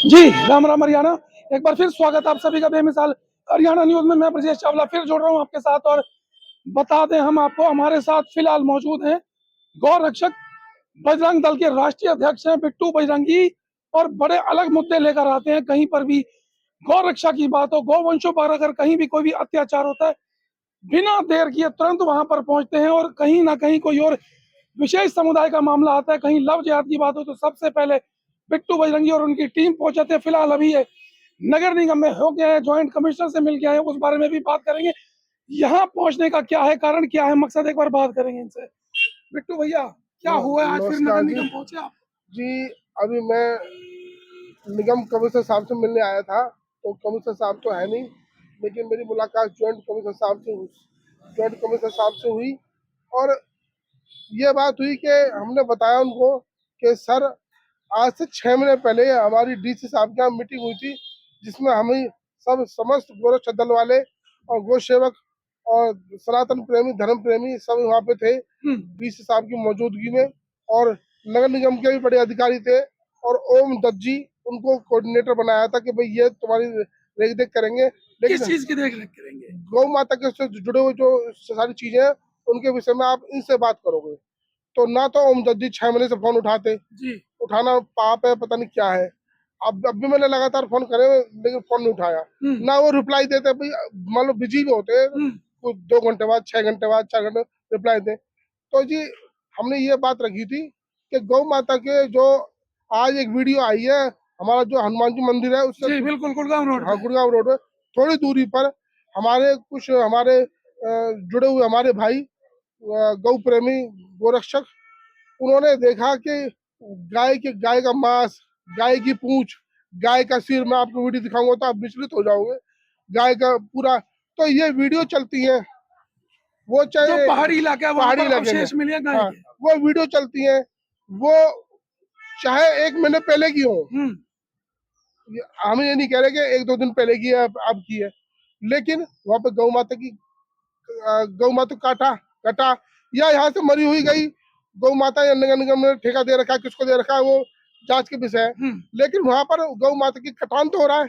जी राम राम हरियाणा। एक बार फिर स्वागत आप सभी का बेमिसाल हरियाणा न्यूज में। मैं ब्रजेश चावला फिर जुड़ रहा हूं आपके साथ। और बता दें हम आपको, हमारे साथ फिलहाल मौजूद हैं गौ रक्षक बजरंग दल के राष्ट्रीय अध्यक्ष हैं बिट्टू बजरंगी। और बड़े अलग मुद्दे लेकर आते हैं। कहीं पर भी गौ रक्षा की बात हो, गौवंशों पर अगर कहीं भी कोई भी अत्याचार होता है, बिना देर किए तुरंत वहां पर पहुंचते हैं। और कहीं ना कहीं कोई और विशेष समुदाय का मामला आता है, कहीं लव जिहाद की बात हो, तो सबसे पहले बिट्टू बजरंगी और उनकी टीम पहुंचे थे। फिलहाल अभी ये नगर निगम में हो गया है, ज्वाइंट कमिश्नर से मिल गया है, उस बारे में भी बात करेंगे। यहाँ पहुंचने का क्या है, कारण क्या है, मकसद, एक बार बात करेंगे इनसे। बिट्टू भैया, क्या हुआ है आज फिर नगर नमस्कार जी। निगम पहुंचे आप? जी, अभी मैं निगम कमिश्नर साहब से मिलने आया था, तो कमिश्नर साहब तो है नहीं, लेकिन मेरी मुलाकात ज्वाइंट कमिश्नर साहब से हुई। और ये बात हुई कि हमने बताया उनको कि सर, आज से 6 महीने पहले हमारी डीसी साहब के यहाँ मीटिंग हुई थी, जिसमें हमें सब समस्त गोरक्षा दल वाले और गौ सेवक और सनातन प्रेमी, धर्म प्रेमी सब वहाँ पे थे डीसी साहब की मौजूदगी में। और नगर निगम के भी बड़े अधिकारी थे, और ओम दत्त जी उनको कोऑर्डिनेटर बनाया था कि भाई ये तुम्हारी रेख देख करेंगे। किस लेकिन चीज की देख रेख करेंगे? गौ माता के से जुड़े हुए जो सारी चीजें हैं, उनके विषय में आप इनसे बात करोगे। तो ना तो ओम दत्त जी 6 महीने से फोन उठाते, जी। उठाना पाप है, पता नहीं क्या है। अब भी मैंने लगातार फोन करे, लेकिन फोन नहीं उठाया। ना वो रिप्लाई देते, भाई मान लो बिजी भी होते हैं, कुछ 2 घंटे बाद, 6 घंटे बाद, 4 घंटे रिप्लाई दे। तो जी, हमने ये बात रखी थी कि गौ माता के जो आज एक वीडियो आई है, हमारा जो हनुमान जी मंदिर है उससे, जी बिल्कुल, गुड़गांव रोड हाँ पे। गुड़गांव रोड है, थोड़ी दूरी पर हमारे जुड़े हुए हमारे भाई गौ प्रेमी, गोरक्षक, उन्होंने देखा कि गाय का मांस, गाय की पूंछ, गाय का सिर, मैं आपको वीडियो दिखाऊंगा तो आप विचलित हो जाओगे। गाय का पूरा, तो ये वीडियो चलती है, वो जो चाहे पहाड़ी इलाका है वहां पहाड़ी पर इलाके में, अवशेष मिले गाय हाँ के। वो वीडियो चलती है, वो चाहे 1 महीने पहले की हो। हम ये नहीं कह रहे कि 1-2 दिन पहले की है, अब की है, लेकिन वहां पे गौ माता काटा कटा, या यहाँ से मरी हुई गई गौ माता, या नगर निगम ने ठेका दे रखा है, किसको दे रखा है, वो जांच के विषय है। लेकिन वहां पर गौ माता की कटान तो हो रहा है।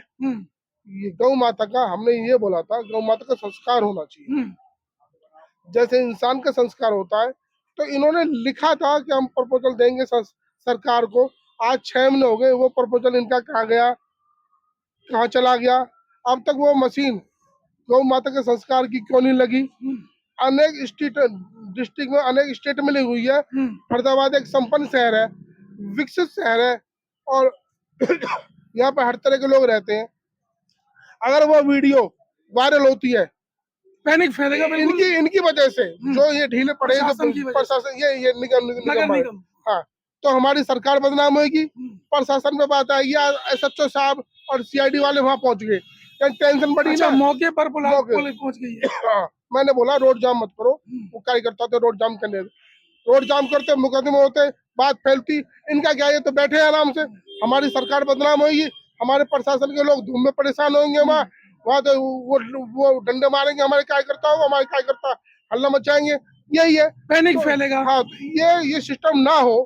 ये गौ माता का, हमने ये बोला था, गौ माता का संस्कार होना चाहिए, जैसे इंसान का संस्कार होता है। तो इन्होंने लिखा था कि हम प्रपोजल देंगे सरकार को। आज 6 महीने हो गए, वो प्रपोजल इनका कहाँ गया, कहाँ चला गया? अब तक वो मशीन गौ माता के संस्कार की क्यों नहीं लगी? अनेक डिस्ट्रिक्ट में, अनेक स्टेट में लगी हुई है। फरीदाबाद एक संपन्न शहर है, विकसित शहर है, और यहाँ पे हर तरह के लोग रहते हैं। अगर वो वीडियो वायरल होती है, पैनिक फैलेगा बिल्कुल। इनकी इनकी वजह से, जो ये ढीले पड़े हैं, जो प्रशासन की वजह से। प्रशासन, ये नगर निगम है। निगम। हाँ, तो हमारी सरकार बदनाम होगी, प्रशासन पे बात आएगी। एसएचओ साहब और सीआईडी वाले वहां पहुंच गए, टेंशन बढ़ी अच्छा, ना। मौके पर मौके, पुलिस पहुंच गई है। हाँ, मैंने बोला रोड जाम मत करो, वो कार्यकर्ता थे, रोड जाम करने दे। रोड जाम करते, मुकदमे होते, बात फैलती। इनका क्या, ये तो बैठे हैं आराम से। हमारी सरकार बदनाम होगी, हमारे प्रशासन के लोग धूम में परेशान होंगे, वहाँ तो वो डंडे मारेंगे हमारे कार्यकर्ताओं को, हमारे कार्यकर्ता हल्ला मचाएंगे। यही है, पैनिक तो फैलेगा। हाँ, तो ये सिस्टम ना हो,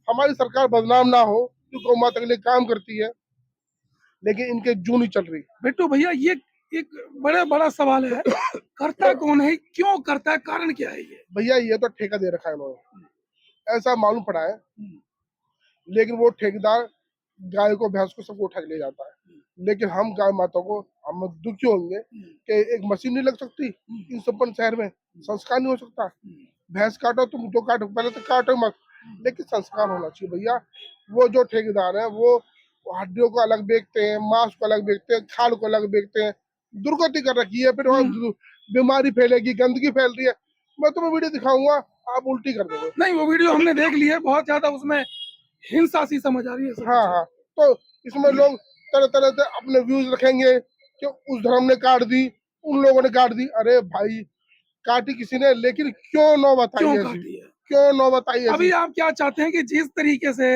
हमारी सरकार बदनाम ना हो, जो गौ माता के लिए काम करती है, लेकिन इनके जून ही चल रही। बिट्टू भैया, ये एक बड़ा बड़ा सवाल है, करता कौन है, क्यों करता है, कारण क्या है ये? भैया ये तो ठेका दे रखा है इन्होंने, ऐसा मालूम पड़ा है। लेकिन वो ठेकेदार गाय को, भैंस को, सबको उठा के ले जाता है। लेकिन हम गाय माता को, हम दुखी होंगे कि एक मशीन नहीं लग सकती इन संपन्न शहर में, संस्कार नहीं हो सकता। भैंस काटो, तुम जो काटो, पहले तो काटो मत, लेकिन संस्कार होना चाहिए भैया। वो जो ठेकेदार है, वो हड्डियों को अलग बेचते हैं, मांस को अलग बेचते हैं, खाल को अलग बेचते हैं, दुर्गति कर रखी है। फिर वहाँ बीमारी फैलेगी, गंदगी फैल रही है। मैं तुम्हें वीडियो दिखाऊंगा, आप उल्टी कर दोगे। नहीं, वो वीडियो हमने देख ली है, बहुत ज्यादा उसमें हिंसा सी समझ आ रही है। हाँ हाँ, तो इसमें लोग तरह तरह से अपने व्यूज रखेंगे कि उस धर्म ने काट दी, उन लोगों ने काट दी। अरे भाई, काटी किसी ने, लेकिन क्यों नौबत आई क्यों ऐसी? काटी है? क्यों नौबत आई अभी ऐसी? आप क्या चाहते हैं कि जिस तरीके से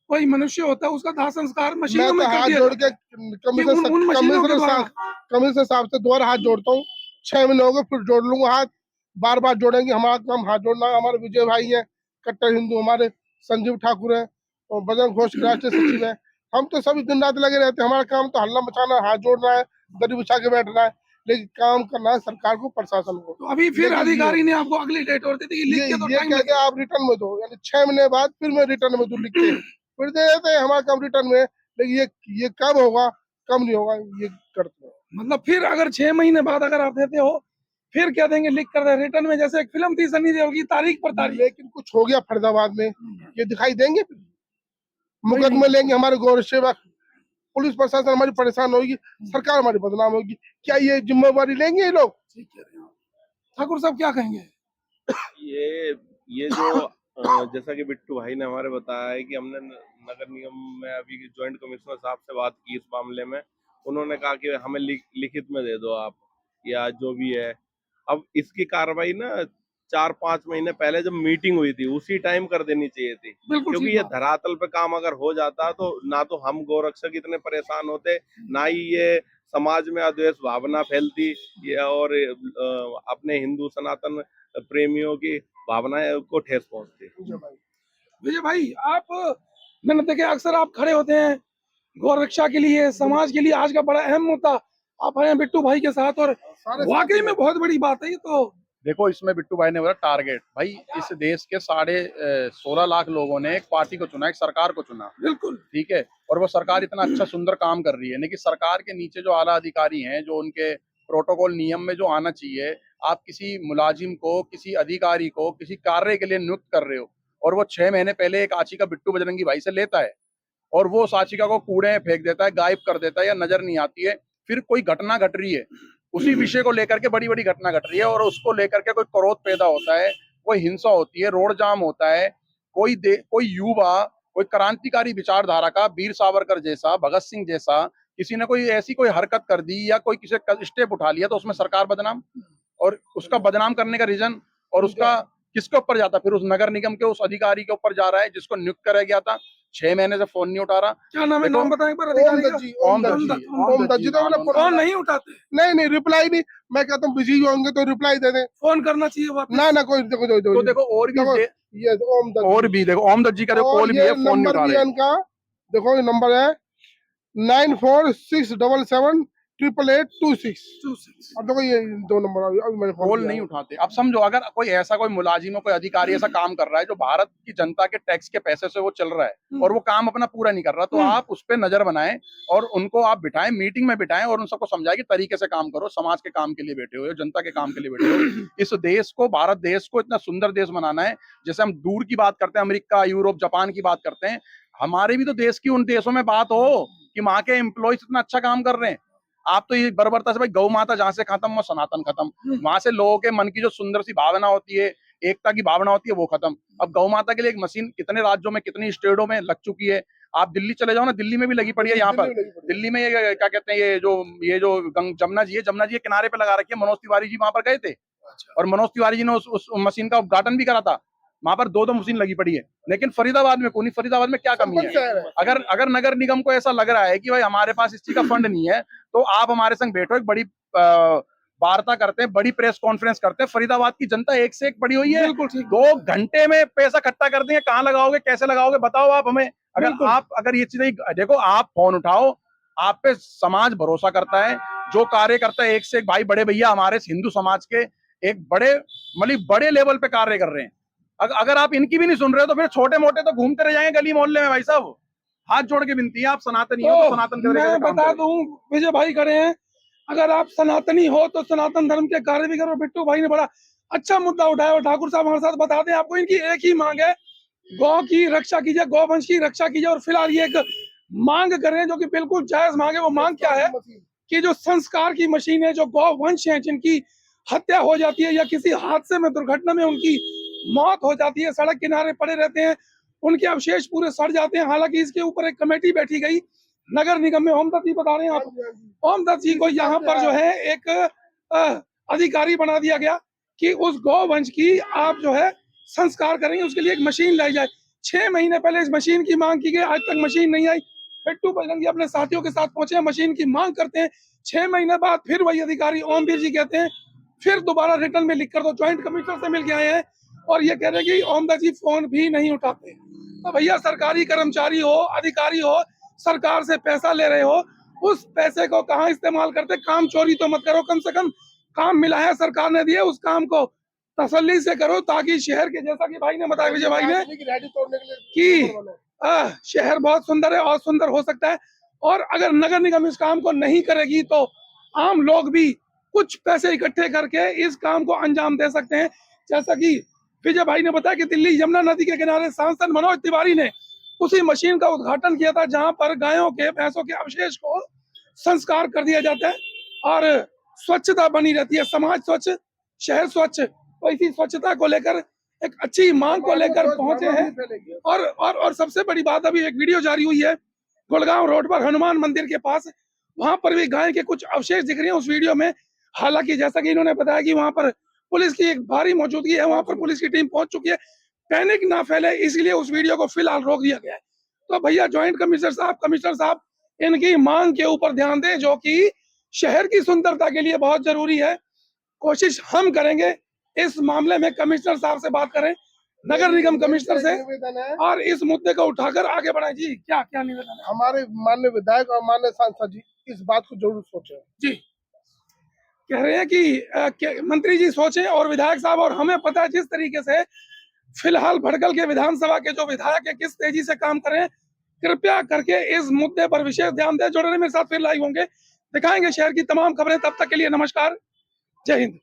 कोई मनुष्य होता है उसका दाह संस्कार मैं मशीनों तो में कर हाथ दिया जोड़ जाता के है कि उन मशीनों के द्वारा? कमिश्नर साहब से दोबारा हाथ जोड़ता हूँ। 6 महीने हो गए, फिर जोड़ लूंगा हाथ। बार बार जोड़ेंगे, हमारा काम हाथ जोड़ना है। हमारे विजय भाई है, कट्टर हिंदू, हमारे संजीव ठाकुर है, और बजरंग घोष के राष्ट्रीय सचिव है। हम तो सभी दिन रात लगे रहते हैं, हमारा काम तो हल्ला मचाना, हाथ जोड़ना है, दरी बिछा के बैठना है, लेकिन काम करना है सरकार को, प्रशासन को। तो अभी फिर लेकिन अधिकारी ने आपको अगली डेट और दी थी कि लिख के तो ये टाइम कहते हैं आप रिटर्न में दो, यानी 6 महीने बाद फिर मैं रिटर्न में दूं लिख के, फिर दे देते हैं हमारा काम रिटर्न में। लेकिन ये कब होगा, कब नहीं होगा, ये करते हैं। मतलब फिर अगर 6 महीने बाद अगर आप देते हो फिर क्या देंगे लिख कर दे रिटर्न में, जैसे एक फिल्म थी सनी देओल की तारीख पर तारीख। लेकिन कुछ हो गया फरीदाबाद में, ये दिखाई देंगे, मुकदमे लेंगे हमारे गौर सेवक, पुलिस प्रशासन हमारी परेशान होगी, सरकार हमारी बदनाम होगी, क्या ये जिम्मेवारी लेंगे ये लोग? ठीक कह रहे हैं आप। ठाकुर साहब क्या कहेंगे? ये जो जैसा कि बिट्टू भाई ने हमारे बताया है कि हमने नगर निगम में अभी जॉइंट कमिश्नर साहब से बात की इस मामले में, उन्होंने कहा कि हमें लिखित में दे दो आप, या जो भी है। अब इसकी कार्रवाई ना 4-5 महीने पहले जब मीटिंग हुई थी उसी टाइम कर देनी चाहिए थी, बिल्कुल क्योंकि ठीक ये बात। धरातल पे काम अगर हो जाता तो ना तो हम गोरक्षक इतने परेशान होते, ना ही ये समाज में अद्वेष भावना फैलती, ये और अपने हिंदू सनातन प्रेमियों की भावनाएं को ठेस पहुंचती। विजय भाई आप, मैंने देखा अक्सर आप खड़े होते हैं गौ रक्षा के लिए, समाज के लिए। आज का बड़ा अहम मुद्दा आप आए हैं बिट्टू भाई के साथ, और वाकई में बहुत बड़ी बात है ये तो। देखो, इसमें बिट्टू भाई ने बोला टारगेट, भाई इस देश के 16.5 लाख लोगों ने एक पार्टी को चुना, एक सरकार को चुना, बिल्कुल ठीक है, और वो सरकार इतना अच्छा सुंदर काम कर रही है, लेकिन सरकार के नीचे जो आला अधिकारी हैं, जो उनके प्रोटोकॉल नियम में जो आना चाहिए, आप किसी मुलाजिम को, किसी अधिकारी को किसी कार्य के लिए नियुक्त कर रहे हो, और वो 6 महीने पहले एक आचिका बिट्टू बजरंगी भाई से लेता है, और वो उस आचिका को कूड़े में फेंक देता है, गायब कर देता है, या नजर नहीं आती है। फिर कोई घटना घट रही है, उसी विषय को लेकर के बड़ी बड़ी घटना घट रही है, और उसको लेकर के कोई क्रोध पैदा होता है, कोई हिंसा होती है, रोड जाम होता है, कोई युवा, कोई क्रांतिकारी विचारधारा का, वीर सावरकर जैसा, भगत सिंह जैसा किसी ने कोई ऐसी कोई हरकत कर दी या कोई किसी स्टेप उठा लिया, तो उसमें सरकार बदनाम, और उसका बदनाम करने का रीजन और उसका किसके ऊपर जाता, फिर उस नगर निगम के उस अधिकारी के ऊपर जा रहा है जिसको नियुक्त कराया गया था। 6 महीने से फोन नहीं उठा रहा। क्या नाम है, देखो, नाम बताएं एक बार अधिकारी का? ओम दत्त जी, तो मैंने फोन नहीं उठाते, नहीं रिप्लाई नहीं, मैं कहता हूँ बिजी होंगे तो रिप्लाई दे दें, फोन करना चाहिए वापस। ना कोई देखो तो देखो और भी ये ओम दत्त और भी देखो, ओम दत्त जी का कॉल भी है, फोन नहीं उठा रहे। इनका देखो, ये नंबर है 9467788826, और देखो ये 2 नंबर अभी मैंने कॉल नहीं उठाते। अब समझो, अगर कोई ऐसा कोई मुलाजिम कोई अधिकारी ऐसा काम कर रहा है जो भारत की जनता के टैक्स के पैसे से वो चल रहा है और वो काम अपना पूरा नहीं कर रहा, तो आप उस पर नजर बनाएं और उनको आप बिठाएं, मीटिंग में बिठाएं और उन सबको समझाएं कि तरीके से काम करो, समाज के काम के लिए बैठे हो, जनता के काम के लिए बैठे हो। इस देश को, भारत देश को इतना सुंदर देश बनाना है। जैसे हम दूर की बात करते हैं, अमेरिका, यूरोप, जापान की बात करते हैं, हमारे भी तो देश की उन देशों में बात हो कि वहां के एम्प्लॉयज इतना अच्छा काम कर रहे हैं। आप तो ये बर्बरता से, भाई गौ माता जहां से खत्म वो सनातन खत्म, वहां से लोगों के मन की जो सुंदर सी भावना होती है, एकता की भावना होती है, वो खत्म। अब गौ माता के लिए एक मशीन कितने राज्यों में, कितनी स्टेटों में लग चुकी है। आप दिल्ली चले जाओ ना, दिल्ली में भी लगी पड़ी है। यहाँ पर दिल्ली में ये क्या कहते हैं, ये जो जमुना जी है, जमुना जी के किनारे पे लगा रखी है। मनोज तिवारी जी वहां पर गए थे और मनोज तिवारी जी ने उस मशीन का उद्घाटन भी करा था। वहां पर 2 मशीन लगी पड़ी है, लेकिन फरीदाबाद में कौन, फरीदाबाद में क्या कमी है? अगर नगर निगम को ऐसा लग रहा है कि भाई हमारे पास इस चीज का फंड नहीं है, तो आप हमारे संग बैठो, एक बड़ी वार्ता करते हैं, बड़ी प्रेस कॉन्फ्रेंस करते हैं। फरीदाबाद की जनता एक से एक बड़ी हुई है, 2 घंटे में पैसा इकट्ठा कर देंगे। कहाँ लगाओगे, कैसे लगाओगे, बताओ आप हमें। अगर ये चीजें, देखो आप फोन उठाओ, आप पे समाज भरोसा करता है, जो कार्य करता है एक से एक। भाई बड़े भैया हमारे हिंदू समाज के एक बड़े लेवल पे कार्य कर रहे हैं। अगर आप इनकी भी नहीं सुन रहे हो, तो फिर छोटे मोटे तो घूमते रह जाएंगे गली मोहल्ले में। भाई साहब, हाथ जोड़ के विनती है, आप सनातनी हो तो सनातन के मैं बता दूं, विजय भाई खड़े हैं, अगर आप सनातनी हो तो सनातन धर्म के कार्य भी करो। बिट्टू भाई ने बड़ा अच्छा मुद्दा उठाया, और ठाकुर साहब हमारे साथ बता दें आपको, इनकी एक ही मांग है, गौ की रक्षा कीजिए, गौवंश की रक्षा कीजिए। और फिलहाल ये एक मांग कर रहे हैं जो कि बिल्कुल जायज मांग है। वो मांग क्या है कि जो संस्कार की मशीन है, जो गौवंश है, जिनकी हत्या हो जाती है या किसी हादसे में, दुर्घटना में उनकी मौत हो जाती है, सड़क किनारे पड़े रहते हैं, उनके अवशेष पूरे सड़ जाते हैं। हालांकि इसके ऊपर एक कमेटी बैठी गई नगर निगम में। ओम दत्त जी बता रहे हैं आप, ओम दत्त जी को यहाँ पर जो है एक अधिकारी बना दिया गया कि उस गौवंश की आप जो है संस्कार करेंगे, उसके लिए एक मशीन लाई जाए। 6 महीने पहले इस मशीन की मांग की गई, आज तक मशीन नहीं आई। बिट्टू बजरंगी अपने साथियों के साथ पहुंचे, मशीन की मांग करते हैं। 6 महीने बाद फिर वही अधिकारी ओमवीर जी कहते हैं फिर दोबारा रिटर्न में लिख कर दो। ज्वाइंट कमिश्नर से मिल के आए हैं और ये कह रहे हैं कि ओम दत्त जी फोन भी नहीं उठाते। तो भैया सरकारी कर्मचारी हो, अधिकारी हो, सरकार से पैसा ले रहे हो, उस पैसे को कहाँ इस्तेमाल करते? काम चोरी तो मत करो, कम से कम काम मिला है सरकार ने दिए, उस काम को तसल्ली से करो, ताकि शहर के, जैसा कि भाई ने बताया, विजय भाई ने, रेडी तोड़ने के लिए कि शहर बहुत सुंदर है और सुंदर हो सकता है, और अगर नगर निगम इस काम को नहीं करेगी तो आम लोग भी कुछ पैसे इकट्ठे करके इस काम को अंजाम दे सकते हैं। जैसा कि विजय भाई ने बताया कि दिल्ली यमुना नदी के किनारे सांसद मनोज तिवारी ने उसी मशीन का उद्घाटन किया था जहां पर गायों के, भैंसों के अवशेष को संस्कार कर दिया जाता है और स्वच्छता बनी रहती है, समाज स्वच्छ, शहर स्वच्छ। तो इसी स्वच्छता को लेकर, एक अच्छी मांग को लेकर पहुंचे हैं। और सबसे बड़ी बात, अभी एक वीडियो जारी हुई है गुड़गांव रोड पर हनुमान मंदिर के पास, वहां पर भी गाय के कुछ अवशेष दिख रहे हैं उस वीडियो में। हालांकि जैसा कि इन्होंने बताया कि वहां पर पुलिस की एक भारी मौजूदगी है, वहां पर पुलिस की टीम पहुंच चुकी है, पैनिक ना फैले इसलिए उस वीडियो को फिलहाल रोक दिया गया है। तो भैया ज्वाइंट कमिश्नर साहब इनकी मांग के ऊपर ध्यान दें, जो कि शहर की सुंदरता के लिए बहुत जरूरी है। कोशिश हम करेंगे इस मामले में कमिश्नर साहब से बात करें, नगर निगम कमिश्नर से, निवेदन है और इस मुद्दे को उठाकर आगे बढ़ाएं। जी क्या क्या निवेदन है? हमारे माननीय विधायक और माननीय सांसद जी इस बात को जरूर सोचें। जी कह रहे हैं कि मंत्री जी सोचें और विधायक साहब, और हमें पता है जिस तरीके से फिलहाल भटकल के विधानसभा के जो विधायक है किस तेजी से काम कर रहे हैं, कृपया करके इस मुद्दे पर विशेष ध्यान दें। जुड़े मेरे साथ, फिर लाइव होंगे, दिखाएंगे शहर की तमाम खबरें। तब तक के लिए नमस्कार, जय हिंद।